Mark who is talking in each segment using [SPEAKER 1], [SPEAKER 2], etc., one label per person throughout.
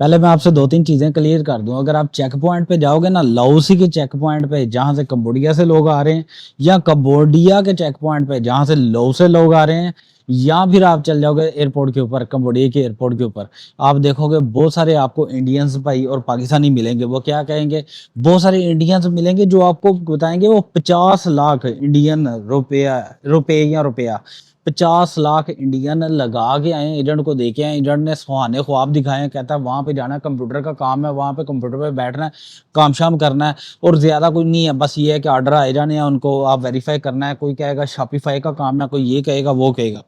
[SPEAKER 1] पहले मैं आपसे 2-3 चीज़ें क्लियर कर दूँ। अगर आप चेक पॉइंट पे जाओगे ना, लाओसी के चेक पॉइंट पे जहाँ से कंबोडिया से लोग आ रहे हैं, या कंबोडिया के चेक पॉइंट पे जहाँ से लाओस से लोग आ रहे हैं, या फिर आप चल जाओगे एयरपोर्ट के ऊपर, कंबोडिया के एयरपोर्ट के ऊपर, आप देखोगे बहुत सारे आपको इंडियंस भाई और पाकिस्तानी मिलेंगे। वो क्या कहेंगे, बहुत सारे इंडियंस मिलेंगे जो आपको बताएँगे वो 50 लाख इंडियन रुपया 50 लाख इंडियन लगा के आए, एजेंट को दे के आए। एजेंट ने सुहाने ख्वाब दिखाए हैं, कहता है वहाँ पे जाना है, कंप्यूटर का काम है, वहाँ पे कंप्यूटर पे बैठना है, काम शाम करना है और ज़्यादा कुछ नहीं है। बस ये है कि ऑर्डर आए जाने हैं, उनको आप वेरीफाई करना है। कोई कहेगा शॉपिफाई का काम है, कोई ये कहेगा, वो कहेगा।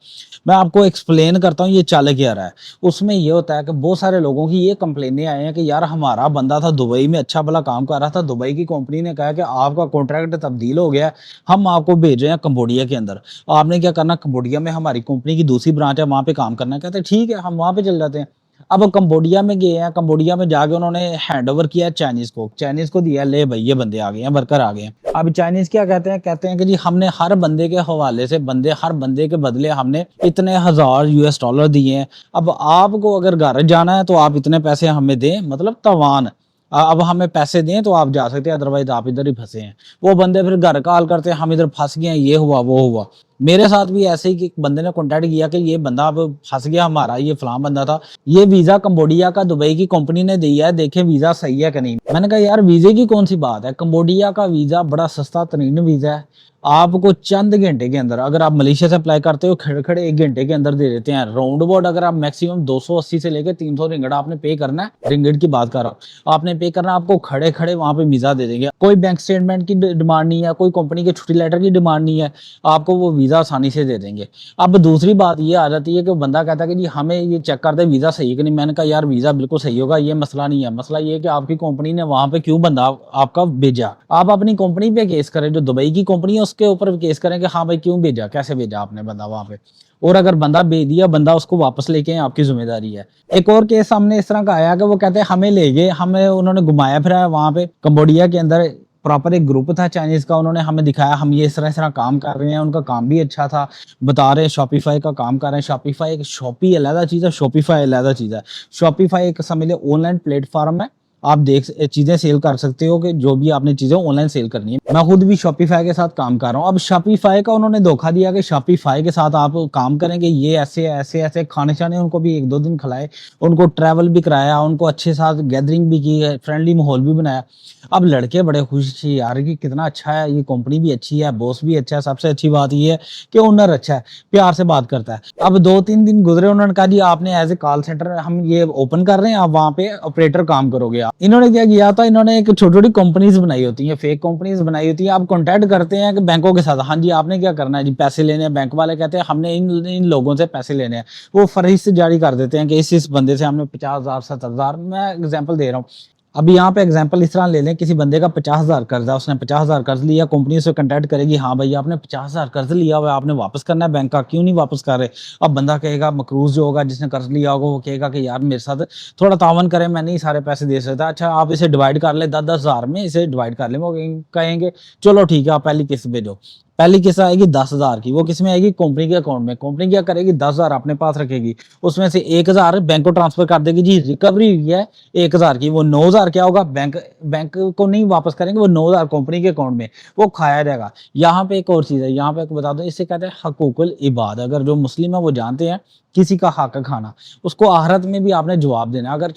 [SPEAKER 1] मैं आपको एक्सप्लेन करता हूँ ये चल क्या रहा है। उसमें ये होता है कि बहुत सारे लोगों की ये कंप्लेनें आए हैं कि यार हमारा बंदा था दुबई में, अच्छा भला काम कर रहा था, दुबई की कंपनी ने कहा कि आपका कॉन्ट्रैक्ट तब्दील हो गया है, हम आपको भेज रहे हैं कंबोडिया के अंदर। आपने क्या करना, कंबोडिया में हमारी कंपनी की दूसरी ब्रांच है, वहाँ पे काम करना है। कहते हैं ठीक है, हम वहाँ पे चल जाते हैं। अब कंबोडिया में गए हैं, कंबोडिया में जाके उन्होंने हैंड ओवर किया चाइनीज को दिया, ले भाई ये बंदे आ गए हैं, वर्कर आ गए हैं। अब चाइनीज क्या कहते हैं कि जी हमने हर बंदे के हवाले से हर बंदे के बदले हमने इतने हजार US डॉलर दिए हैं। अब आपको अगर घर जाना है तो आप इतने पैसे हमें दें, मतलब तवान। अब हमें पैसे दें तो आप जा सकते हैं, अदरवाइज आप इधर ही फंसे हैं। वो बंदे फिर घर कॉल करते हैं, हम इधर फंस गए हैं, ये हुआ वो हुआ। मेरे साथ भी ऐसे ही कि एक बंदे ने कॉन्टेक्ट किया कि ये बंदा अब फंस गया हमारा, ये फलां बंदा था, ये वीजा कंबोडिया का दुबई की कंपनी ने दिया है, देखें वीजा सही है कि नहीं। मैंने कहा यार वीजे की कौन सी बात है, कंबोडिया का वीजा बड़ा सस्ता तरीन वीजा है। आपको चंद घंटे के अंदर, अगर आप मलेशिया से अप्लाई करते हो, खड़े खड़े 1 घंटे के अंदर दे देते हैं। राउंड अबाउट अगर आप मैक्सिमम 280 से लेकर 300 रिंगट आपने पे करना है, रिंगट की बात कर रहा हूँ, आपने पे करना, आपको खड़े खड़े वहां पे वीजा दे देंगे। कोई बैंक स्टेटमेंट की डिमांड नहीं है, कोई कंपनी के छुट्टी लेटर की डिमांड नहीं है, आपको वो वीजा आसानी से दे देंगे। अब दूसरी बात ये आ जाती है कि बंदा कहता है कि जी हमें ये चेक कर दे वीजा सही है कि नहीं। मैंने कहा यार वीजा बिल्कुल सही होगा, ये मसला नहीं है। मसला ये है कि आपकी कंपनी ने वहां पे क्यों बंदा आपका भेजा। आप अपनी कंपनी पे केस करें, जो दुबई की कंपनी है उसके ऊपर केस करें कि हाँ भाई क्यों भेजा, कैसे भेजा आपने बंदा वहां पे। और अगर बंदा भेज दिया, बंदा उसको वापस लेके आए, आपकी जिम्मेदारी है। एक और केस सामने इस तरह का आया कि वो कहते हैं हमें ले गए, हमें उन्होंने घुमाया फिराया वहां पे कंबोडिया के अंदर। प्रॉपर एक ग्रुप था चाइनीज का, उन्होंने हमें दिखाया हम ये इस तरह काम कर रहे हैं। उनका काम भी अच्छा था, बता रहे हैं शॉपिफाई का काम कर रहे हैं। शॉपिफाई एक शॉपी अलग चीज है, शॉपिफाई अलग चीज है। शॉपिफाई एक समझ लो ऑनलाइन प्लेटफॉर्म है, आप चीजें सेल कर सकते हो कि जो भी आपने चीजें ऑनलाइन सेल करनी है। मैं खुद भी शॉपिफाई के साथ काम कर रहा हूँ। अब शॉपिफाई का उन्होंने धोखा दिया कि शॉपिफाई के साथ आप काम करेंगे, ये ऐसे ऐसे ऐसे खाने शाने उनको भी 1-2 दिन खिलाए, उनको ट्रैवल भी कराया, उनको अच्छे साथ गैदरिंग भी की है, फ्रेंडली माहौल भी बनाया। अब लड़के बड़े खुश थे यार कि कितना अच्छा है, ये कंपनी भी अच्छी है, बॉस भी अच्छा है, सबसे अच्छी बात ये है कि ओनर अच्छा है, प्यार से बात करता है। अब 2-3 दिन गुजरे, उन्होंने कहा जी आपने एज ए कॉल सेंटर हम ये ओपन कर रहे हैं, आप वहाँ पे ऑपरेटर काम करोगे। इन्होंने क्या किया था, इन्होंने एक छोटी छोटी कंपनीज बनाई होती हैं, फेक कंपनीज बनाई होती है। आप कॉन्टैक्ट करते हैं कि बैंकों के साथ, हाँ जी आपने क्या करना है जी, पैसे लेने हैं। बैंक वाले कहते हैं हमने इन लोगों से पैसे लेने हैं। वो फरहिस्त जारी कर देते हैं कि इस बंदे से हमने 50,000 70,000, मैं एग्जाम्पल दे रहा हूँ। अभी यहाँ पे एग्जांपल इस तरह ले लें, किसी बंदे का 50,000 कर्ज है, उसने 50,000 कर्ज लिया, कंपनी से कांटेक्ट करेगी, हाँ भाई आपने 50,000 कर्ज लिया हुआ है, आपने वापस करना है, बैंक का क्यों नहीं वापस कर रहे। अब बंदा कहेगा, मकरूज जो होगा जिसने कर्ज लिया होगा, वो कहेगा कि यार मेरे साथ थोड़ा तावन करें, मैं नहीं सारे पैसे दे सकता। अच्छा आप इसे डिवाइड कर ले, 10-10 हजार में इसे डिवाइड कर ले। वो कहेंगे चलो ठीक है आप पहली किस्त भेजो। पहली किस्त आएगी 10,000 की, वो किस में आएगी, कंपनी के अकाउंट में। कंपनी क्या करेगी, 10,000 अपने पास रखेगी, उसमें से 1,000 बैंक को ट्रांसफर कर देगी, जी रिकवरी हुई है 1,000 की। वो 9,000 क्या होगा, बैंक को नहीं वापस करेंगे, वो 9,000 कंपनी के अकाउंट में वो खाया जाएगा। यहाँ पे एक और चीज है, यहाँ पे बता दो, इसे कहते हैं हकूकुल इबाद। अगर जो मुस्लिम है वो जानते हैं किसी का हक खाना, उसको आखिरत में भी आपने जवाब देना। अगर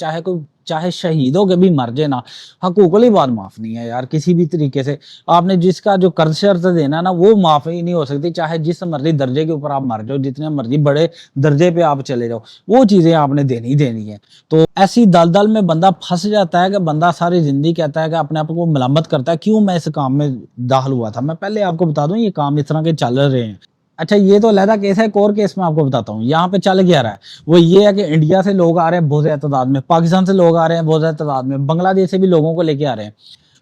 [SPEAKER 1] चाहे शहीद होके भी मर जाए ना, हकूकुल इबाद माफ नहीं है यार किसी भी तरीके से। आपने जिसका जो कर्ज शर्ज देना ना, वो माफ ही नहीं हो सकती, चाहे जिस मर्जी दर्जे के ऊपर आप मर जाओ, जितने मर्जी बड़े दर्जे पे आप चले जाओ, वो चीजें आपने देनी है। तो ऐसी दलदल में बंदा फंस जाता है कि बंदा सारी जिंदगी कहता है कि अपने आप को मलम्मत करता है, क्यों मैं इस काम में दाखिल हुआ था। मैं पहले आपको बता दूं ये काम इस तरह के चल रहे हैं। अच्छा ये तो अलहदा केस है, एक और केस में आपको बताता हूँ यहाँ पे चल क्या रहा है। वो ये है कि इंडिया से लोग आ रहे हैं बहुत ज्यादा तादाद में, पाकिस्तान से लोग आ रहे हैं बहुत ज्यादा तादाद में, बांग्लादेश से भी लोगों को लेके आ रहे हैं।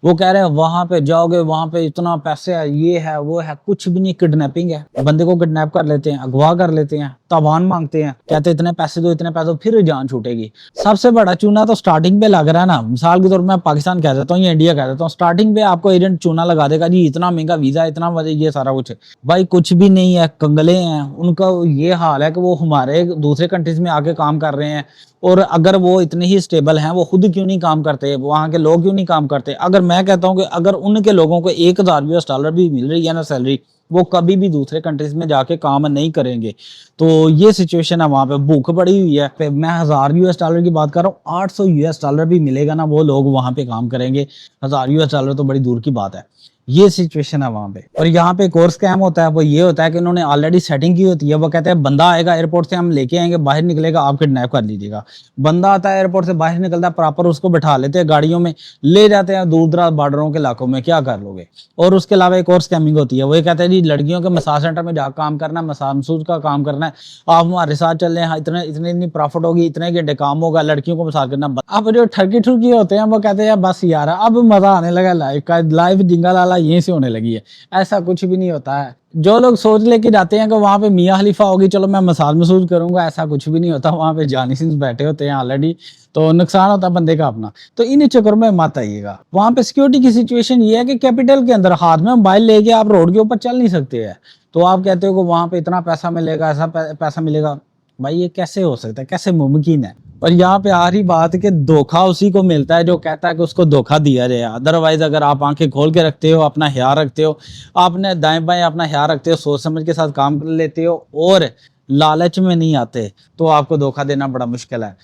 [SPEAKER 1] वो कह रहे हैं वहां पे जाओगे, वहां पे इतना पैसे है, ये है वो है, कुछ भी नहीं, किडनैपिंग है। बंदे को किडनैप कर लेते हैं, अगवा कर लेते हैं, तावान मांगते हैं, कहते इतने पैसे दो, इतने पैसे दो, फिर जान छूटेगी। सबसे बड़ा चूना तो स्टार्टिंग पे लग रहा है ना। मिसाल के तौर पर मैं पाकिस्तान कह देता हूँ या इंडिया कह देता हूँ, स्टार्टिंग पे आपको एजेंट चूना लगा देगा जी, इतना महंगा वीजा, इतना ये सारा कुछ। भाई कुछ भी नहीं है, कंगले हैं। उनका ये हाल है कि वो हमारे दूसरे कंट्रीज में आके काम कर रहे हैं, और अगर वो इतने ही स्टेबल हैं, वो खुद क्यों नहीं काम करते, वहाँ के लोग क्यों नहीं काम करते। अगर मैं कहता हूँ कि अगर उनके लोगों को $1000 भी मिल रही है ना सैलरी, वो कभी भी दूसरे कंट्रीज में जाके काम नहीं करेंगे। तो ये सिचुएशन है, वहां पे भूख पड़ी हुई है। मैं $1000 की बात कर रहा हूँ, $800 भी मिलेगा ना, वो लोग वहां पे काम करेंगे। $1000 तो बड़ी दूर की बात है। ये सिचुएशन है वहां पे। और यहाँ पे एक और स्कैम होता है, वो ये होता है कि उन्होंने ऑलरेडी सेटिंग की होती है। वो कहते हैं बंदा आएगा एयरपोर्ट से, हम लेके आएंगे, बाहर निकलेगा, आप किडनैप कर लीजिएगा। बंदा आता है एयरपोर्ट से, बाहर निकलता है, प्रॉपर उसको बिठा लेते हैं गाड़ियों में, ले जाते हैं दूर दराज बॉर्डरों के इलाकों में, क्या कर लोगे। और उसके अलावा एक और स्कैमिंग होती है, वो ये कहते हैं जी लड़कियों के मसाज सेंटर में जाकर काम करना है, मसाज का काम करना है, आप हमारे साथ चल रहे हैं, इतनी प्रॉफिट होगी, इतने घंटे काम होगा, लड़कियों को मसाज करना। अब जो ठरकी ठुरकी होते हैं वो कहते हैं बस यार अब मजा आने लगा लाइफ का, लाइफ जिंगा लाला यहीं से होने लगी है। ऐसा कुछ भी नहीं होता है। जो लोग सोच लेके जाते हैं कि वहां पे मियां खलीफा होगी, चलो मैं मसाज महसूस करूंगा, ऐसा कुछ भी नहीं होता। वहां पे जानी सिंह बैठे होते हैं ऑलरेडी, तो नुकसान होता है बंदे का अपना। तो इन चक्कर में मत आइएगा। वहां पे सिक्योरिटी की सिचुएशन ये है कि कैपिटल के अंदर हाथ में मोबाइल लेके आप रोड के ऊपर चल नहीं सकते हैं। तो आप कहते हो कि वहां पे इतना पैसा मिलेगा, ऐसा पैसा मिलेगा, भाई ये कैसे हो सकता है, कैसे मुमकिन है। और यहाँ पे आ रही बात कि धोखा उसी को मिलता है जो कहता है कि उसको धोखा दिया जाए। अदरवाइज अगर आप आंखें खोल के रखते हो, अपना ख्याल रखते हो, आपने दाएं बाएं अपना ख्याल रखते हो, सोच समझ के साथ काम कर लेते हो और लालच में नहीं आते, तो आपको धोखा देना बड़ा मुश्किल है।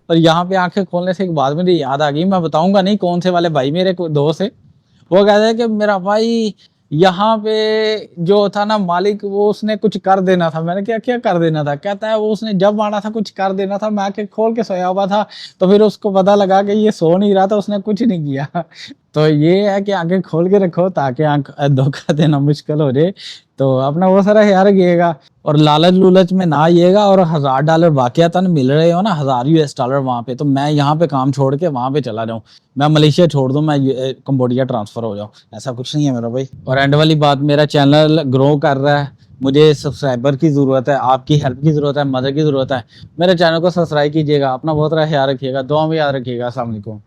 [SPEAKER 1] और यहाँ पे आंखें खोलने से एक बात मुझे याद आ गई, मैं बताऊंगा नहीं कौन से वाले भाई, मेरे दोस्त है, वो कहते हैं कि मेरा भाई यहाँ पे जो था ना मालिक, वो उसने कुछ कर देना था। मैंने क्या क्या कर देना था, कहता है वो उसने जब आना था कुछ कर देना था, मैं आके खोल के सोया हुआ था, तो फिर उसको पता लगा कि ये सो नहीं रहा था, उसने कुछ नहीं किया। तो ये है कि आंखें खोल के रखो ताकि धोखा देना मुश्किल हो जाए। तो अपना वो सारा ख्याल रखिएगा और लालच लूलच में ना आइएगा। और $1000 वाकयातन मिल रहे हो ना, $1000 वहां पे, तो मैं यहाँ पे काम छोड़ के वहां पे चला जाऊँ, मैं मलेशिया छोड़ दूं, मैं कंबोडिया ट्रांसफर हो जाऊं, ऐसा कुछ नहीं है मेरा भाई। और एंड वाली बात, मेरा चैनल ग्रो कर रहा है, मुझे सब्सक्राइबर की जरूरत है, आपकी हेल्प की जरूरत है, मदद की जरूरत है। मेरे चैनल को सब्सक्राइब कीजिएगा, अपना बहुत सारा ख्याल रखिएगा, दुआ में याद रखिएगा। अस्सलाम वालेकुम।